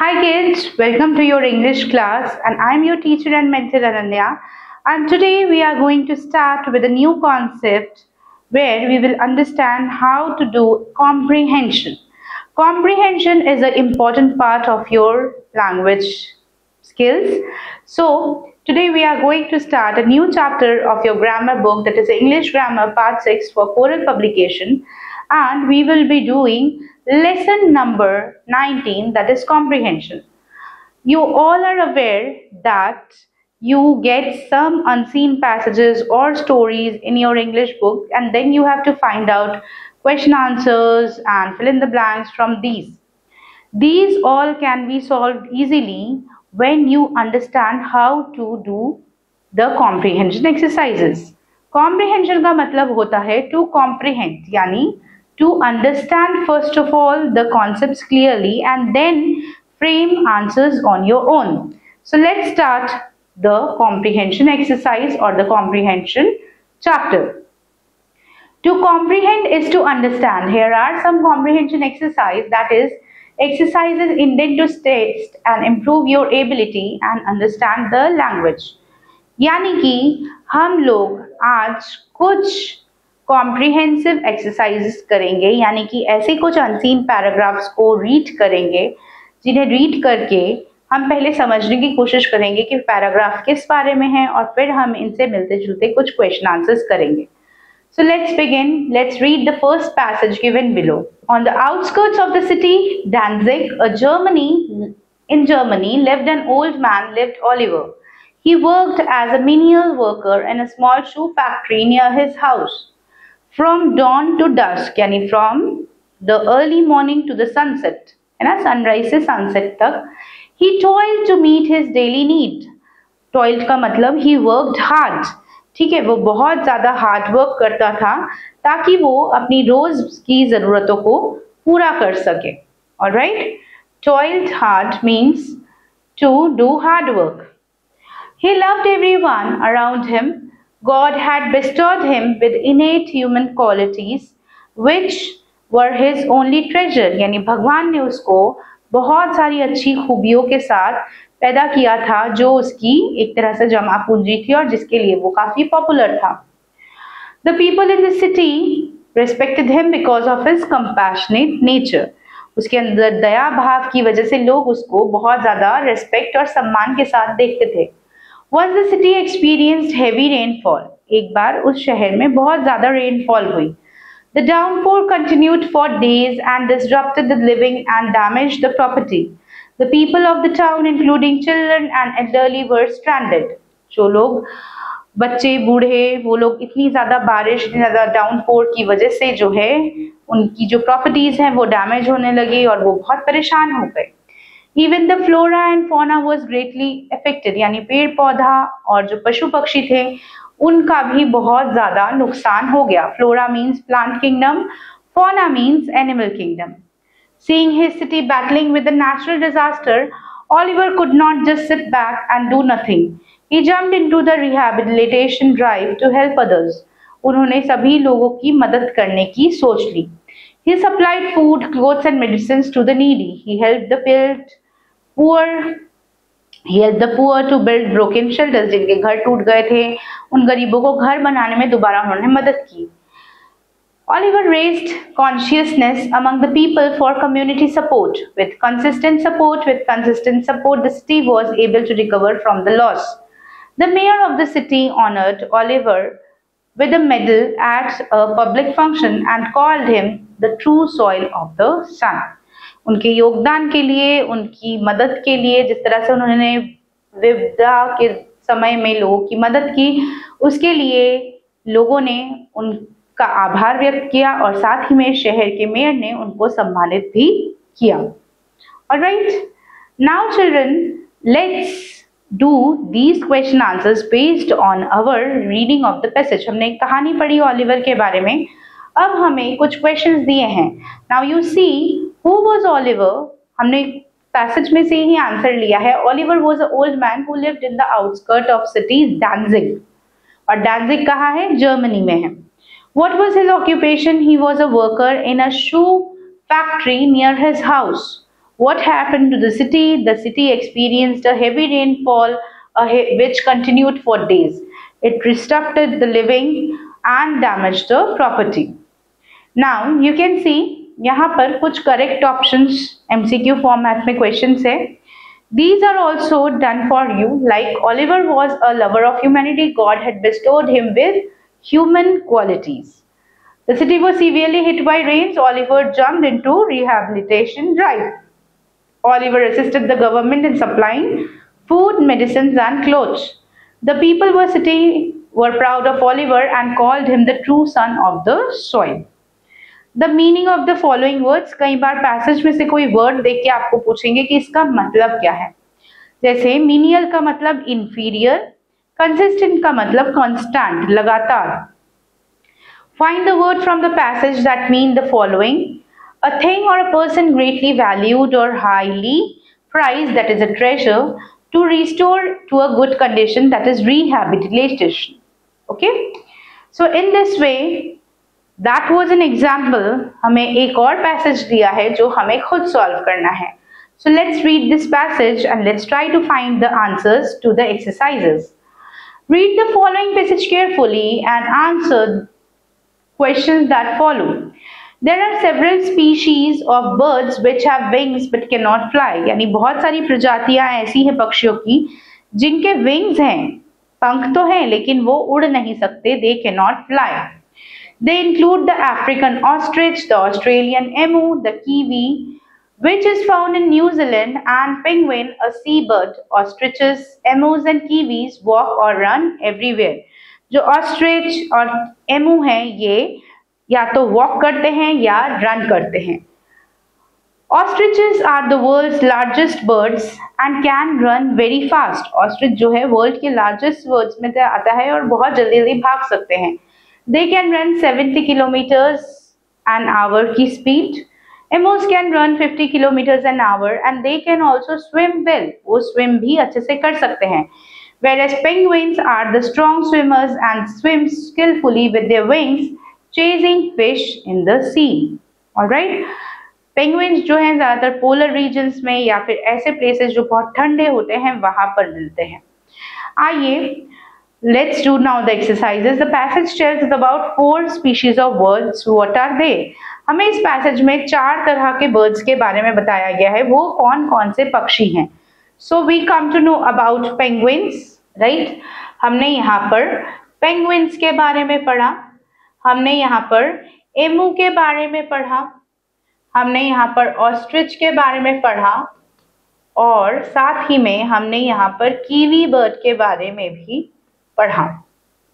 Hi kids, welcome to your English class and I am your teacher and mentor Ananya, and today we are going to start with a new concept where we will understand how to do comprehension. Comprehension is an important part of your language skills. So today we are going to start a new chapter of your grammar book, that is English Grammar Part 6 for Choral publication, and we will be doing lesson number 19, that is comprehension. You all are aware that you get some unseen passages or stories in your English book, and then you have to find out question answers and fill in the blanks from these. These all can be solved easily when you understand how to do the comprehension exercises. Comprehension का मतलब होता है to comprehend, यानी to understand first of all the concepts clearly and then frame answers on your own. So let's start the comprehension exercise or the comprehension chapter. To comprehend is to understand. Here are some comprehension exercise, that is exercises intended to test and improve your ability and understand the language. यानी कि हम लोग आज कुछ comprehensive exercises करेंगे, यानी कि ऐसे कुछ अनसीन पैराग्राफ्स को रीड करेंगे जिन्हें रीड करके हम पहले समझने की कोशिश करेंगे कि पैराग्राफ किस बारे में है और फिर हम इनसे मिलते जुलते कुछ क्वेश्चन आंसर्स करेंगे. So let's begin. Let's read the first passage given below. On the outskirts of the city Danzig, in Germany, lived an old man named Oliver. He worked as a menial worker in a small shoe factory near his house. From dawn to dusk, यानी from the early morning to the sunset, है ना, sunrise से sunset तक, he toiled to meet his daily need. Toiled का मतलब he worked hard. ठीक है, वो बहुत ज्यादा हार्ड वर्क करता था ताकि वो अपनी रोज की जरूरतों को पूरा कर सके. Alright, toiled hard means to do hard work. He loved everyone around him. God had bestowed him with innate human qualities which were his only treasure. यानी भगवान ने उसको बहुत सारी अच्छी खूबियों के साथ पैदा किया था जो उसकी एक तरह से जमा पूंजी थी और जिसके लिए वो काफी पॉपुलर था. The people in the city respected him because of his compassionate nature. उसके अंदर दया भाव की वजह से लोग उसको बहुत ज्यादा रिस्पेक्ट और सम्मान के साथ देखते थे. Once the city experienced heavy rainfall. एक बार उस शहर में बहुत ज्यादा रेनफॉल हुई. The downpour continued for days and disrupted the living and damaged the property. The people of the town, including children and elderly, were stranded. जो लोग बच्चे बूढ़े वो लोग इतनी ज्यादा बारिश, इतनी ज्यादा डाउनपोर की वजह से जो है उनकी जो प्रॉपर्टीज हैं वो डैमेज होने लगी और वो बहुत परेशान हो गए. Even the flora and fauna was greatly affected. यानी पेड़ पौधा और जो पशु पक्षी थे उनका भी बहुत ज्यादा नुकसान हो गया. Flora means plant kingdom, fauna means animal kingdom. Seeing his city battling with a natural disaster, Oliver could not just sit back and do nothing. He jumped into the rehabilitation drive to help others. उन्होंने सभी लोगों की मदद करने की सोच ली. He supplied food, clothes and medicines to the needy. He helped the poor to build broken shelters. जिनके घर टूट गए थे उन गरीबों को घर बनाने में दोबारा उन्होंने मदद की. Oliver raised consciousness among the people for community support. With consistent support, the city was able to recover from the loss. The mayor of the city honored Oliver with a medal at a public function and called him the true soil of the sun. उनके योगदान के लिए, उनकी मदद के लिए, जिस तरह से उन्होंने विपदा के समय में लोगों की मदद की, उसके लिए लोगों ने उनका आभार व्यक्त किया और साथ ही में शहर के मेयर ने उनको सम्मानित भी किया. Alright, now children, let's do these question answers based on our reading of the passage. हमने एक कहानी पढ़ी ऑलिवर के बारे में, अब हमें कुछ क्वेश्चंस दिए हैं. Now you see, who was Oliver? हमने पैसेज में से ही आंसर लिया है. Oliver was an old man who lived in the outskirts of city Danzig. और Danzig कहाँ है? जर्मनी में है. What was his occupation? He was a worker in a shoe factory near his house. What happened to the city? The city experienced a heavy rainfall which continued for days. It disrupted the living and damaged the property. Now you can see यहाँ पर कुछ correct options MCQ format में questions है. These are also done for you. Like Oliver was a lover of humanity. God had bestowed him with human qualities. The city was severely hit by rains. Oliver jumped into rehabilitation drive. Oliver assisted the government in supplying food, medicines, and clothes. The people were proud of Oliver and called him the true son of the soil. The meaning of the following words. कई बार passage में से कोई word देख के आपको पूछेंगे कि इसका मतलब क्या है. जैसे मीनियल का मतलब इंफीरियर, कंसिस्टेंट का मतलब कांस्टेंट, लगातार. Find the word from the passage that mean the following. A thing or a person greatly valued or highly prized, that is a treasure, to restore to a good condition, that is rehabilitation. Okay, so in this way that was an example. हमें एक और passage दिया है जो हमें खुद solve करना है. So let's read this passage and let's try to find the answers to the exercises. Read the following passage carefully and answer questions that follow. There are several species of birds which have wings but cannot fly. यानी बहुत सारी प्रजातियां ऐसी हैं पक्षियों की जिनके wings हैं, पंख तो हैं लेकिन वो उड़ नहीं सकते. They cannot fly. They include the African ostrich, the Australian emu, the kiwi, which is found in New Zealand, and penguin, a seabird. Ostriches, emus and kiwis walk or run everywhere. जो ostrich और emu हैं ये या तो walk करते हैं या run करते हैं. Ostriches are the world's largest birds and can run very fast. Ostrich जो है world के largest birds में से आता है और बहुत जल्दी भाग सकते हैं. They can run 70 kilometers an hour की speed. Emus can run 50 kilometers an hour and they can also swim well. वो swim भी अच्छे से कर सकते हैं. Whereas penguins are the strong swimmers and swim skillfully with their wings, chasing fish in the sea. Alright? Penguins जो हैं ज़्यादातर polar regions में या फिर ऐसे places जो बहुत ठंडे होते हैं वहाँ पर मिलते हैं. आइए let's do now the exercises. The passage tells us about 4 species of birds. What are they? हमें इस पैसेज में 4 तरह के बर्ड्स के बारे में बताया गया है. वो कौन कौन से पक्षी हैं? So we come to know about penguins, right? हमने यहाँ पर penguins के बारे में पढ़ा, हमने यहाँ पर emu के बारे में पढ़ा, हमने यहाँ पर ostrich के बारे में पढ़ा और साथ ही में हमने यहाँ पर kiwi bird के बारे में भी पढ़ा.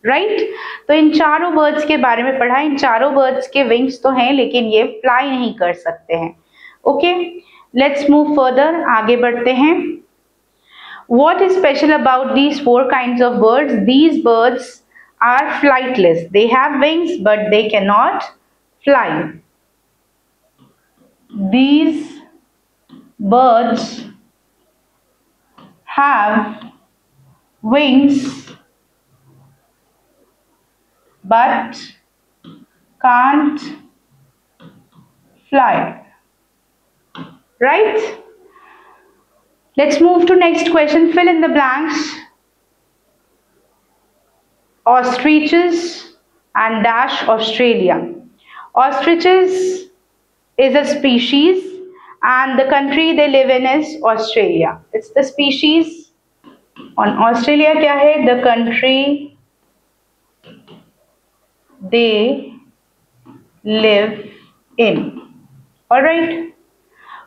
राइट? तो इन चारों बर्ड्स के बारे में पढ़ा. इन चारों बर्ड्स के विंग्स तो हैं लेकिन ये फ्लाई नहीं कर सकते हैं. Okay, let's move further. आगे बढ़ते हैं. What is special about these 4 kinds of birds? These birds are flightless. They have wings but they cannot fly. These birds have wings but can't fly. Right? Let's move to next question. Fill in the blanks. Ostriches and dash Australia. Ostriches is a species and the country they live in is Australia. It's the species. On Australia क्या है? The country they live in. Alright,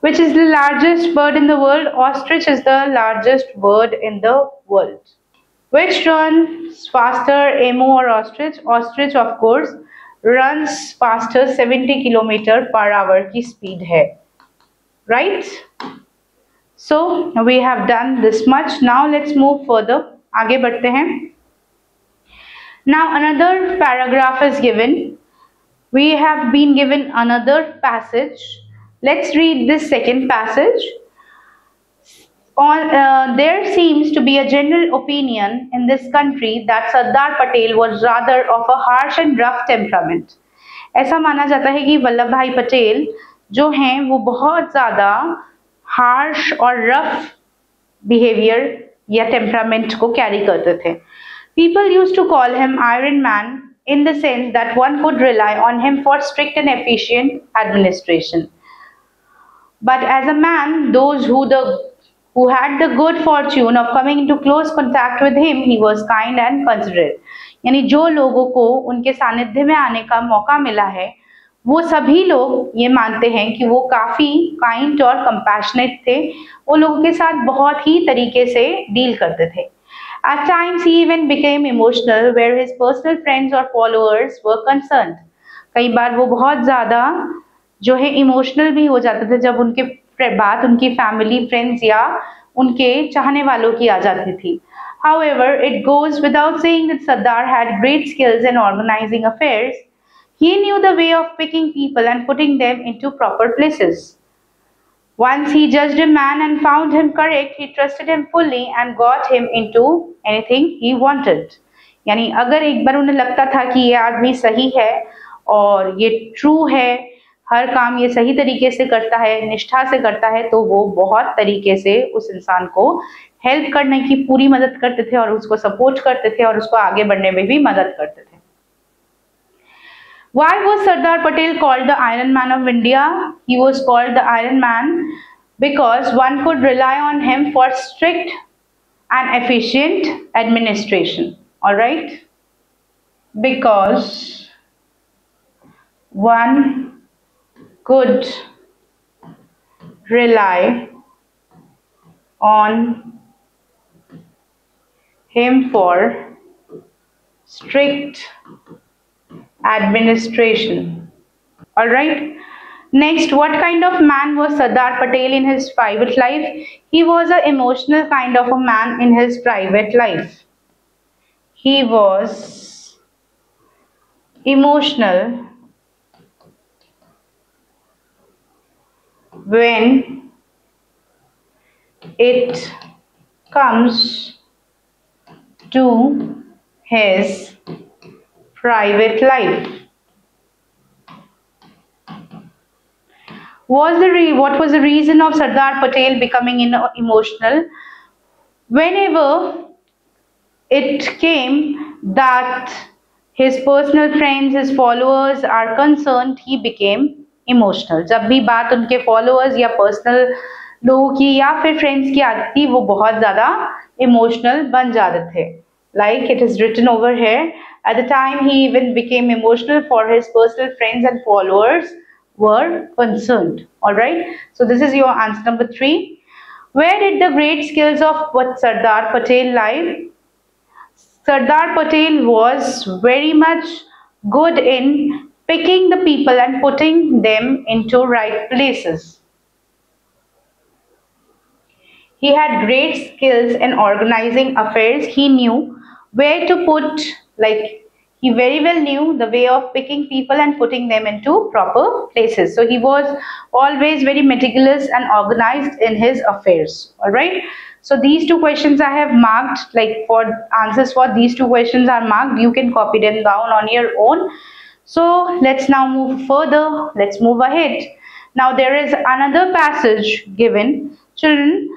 which is the largest bird in the world? Ostrich is the largest bird in the world. Which runs faster, emu or ostrich? Ostrich of course runs faster. 70 km/h की speed है. Right? So we have done this much. Now let's move further. आगे बढ़ते हैं. Now another paragraph is given. We have been given another passage. Let's read this second passage. There seems to be a general opinion in this country that Sardar Patel was rather of a harsh and rough temperament. ऐसा माना जाता है कि वल्लभ भाई पटेल जो हैं वो बहुत ज़्यादा हार्श और रफ बिहेवियर या टेम्परामेंट को कैरी करते थे. People used to call him Iron Man in the sense that one could rely on him for strict and efficient administration. But as a man, those who had the good fortune of coming into close contact with him, he was kind and considerate. यानी जो लोगों को उनके सानिध्य में आने का मौका मिला है, वो सभी लोग ये मानते हैं कि वो काफी काइंड और कंपैशनेट थे. वो लोगों के साथ बहुत ही तरीके से डील करते थे. At times he even became emotional where his personal friends or followers were concerned. कई बार वो बहुत ज्यादा जो है इमोशनल भी हो जाते थे जब उनके बात उनकी फैमिली, फ्रेंड्स या उनके चाहने वालों की आ जाती थी. However, it goes without saying that Sardar had great skills in organizing affairs. He knew the way of picking people and putting them into proper places. Once he judged a man and found him correct, he trusted him fully and got him into anything he wanted. यानी अगर एक बार उन्हें लगता था कि ये आदमी सही है और ये ट्रू है, हर काम ये सही तरीके से करता है, निष्ठा से करता है, तो वो बहुत तरीके से उस इंसान को हेल्प करने की पूरी मदद करते थे और उसको सपोर्ट करते थे और उसको आगे बढ़ने में भी मदद करते थे. Why was Sardar Patel called the Iron Man of India? He was called the Iron Man because one could rely on him for strict and efficient administration. All right? Because one could rely on him for strict administration. All right. Next, what kind of man was Sardar Patel in his private life? He was an emotional kind of a man in his private life. He was emotional when it comes to his private life. What was the reason of Sardar Patel becoming emotional? Whenever it came that his personal friends, his followers are concerned, he became emotional. जब भी बात उनके followers या personal लोगों की या फिर friends की आती थी, वो बहुत ज़्यादा emotional बन जाते थे. Like it is written over here. At the time, he even became emotional for his personal friends and followers were concerned. All right. So this is your answer number 3. Where did the great skills of Sardar Patel lie? Sardar Patel was very much good in picking the people and putting them into right places. He had great skills in organizing affairs. He knew where to put, like he very well knew the way of picking people and putting them into proper places. So he was always very meticulous and organized in his affairs. All right. So these two questions I have marked, like for answers for these two questions are marked. You can copy them down on your own. So let's now move further. Let's move ahead. Now there is another passage given. Children,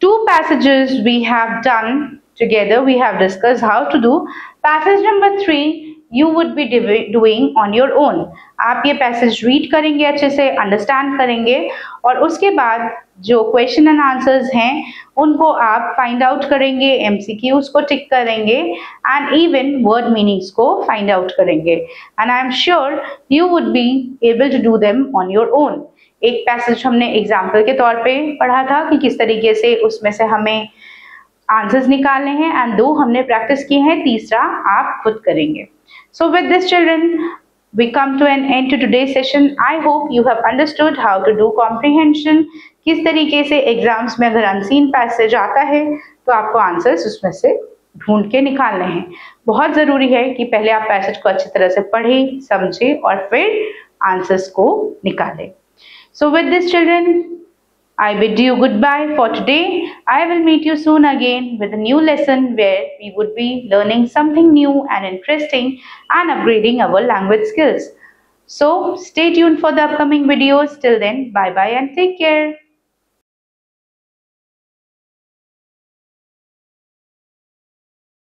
two passages we have done together. We have discussed how to do. Passage number 3 you would be doing on your own. आप ये passage read करेंगे, अच्छे से understand करेंगे और उसके बाद जो question and answers हैं उनको आप find out करेंगे, MCQs को tick करेंगे and even word meanings को find out करेंगे. And I am sure you would be able to do them on your own. एक पैसेज हमने एग्जाम्पल के तौर पे पढ़ा था कि किस तरीके से उसमें से हमें आंसर्स निकालने हैं एंड 2 हमने प्रैक्टिस की है, तीसरा आप खुद करेंगे. So with this children we come to an end to today's session. I hope you have understood how to do comprehension. किस तरीके से एग्जाम्स में अगर अनसीन पैसेज आता है तो आपको आंसर्स उसमें से ढूंढ के निकालने हैं. बहुत ज़रूरी है कि पहले आप पैसेज को अच्छी तरह से पढ़ें, समझें और फिर आंसर्स को निकालें. So with this children, I bid you goodbye for today. I will meet you soon again with a new lesson where we would be learning something new and interesting and upgrading our language skills. So stay tuned for the upcoming videos. Till then, bye bye and take care.